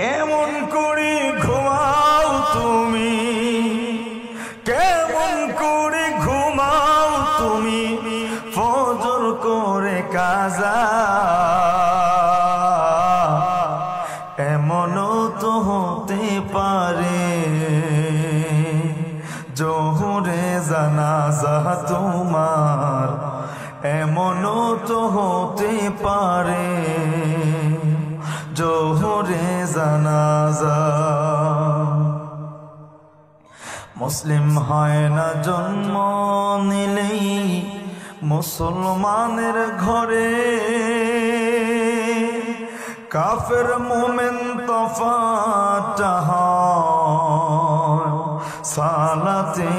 কেমন করে ঘুমাও তুমি, কেমন করে ঘুমাও তুমি ফজর করে কাজা। এমনও তো হতে পারে জোহরে জানাজা তোমার, এমনও তো হতে পারে জোহরে জানাজা। মুসলিম হয় না জন্ম নিলেই মুসলমানের ঘরে, কাফের মুমিন তফাৎ হয় সালাতে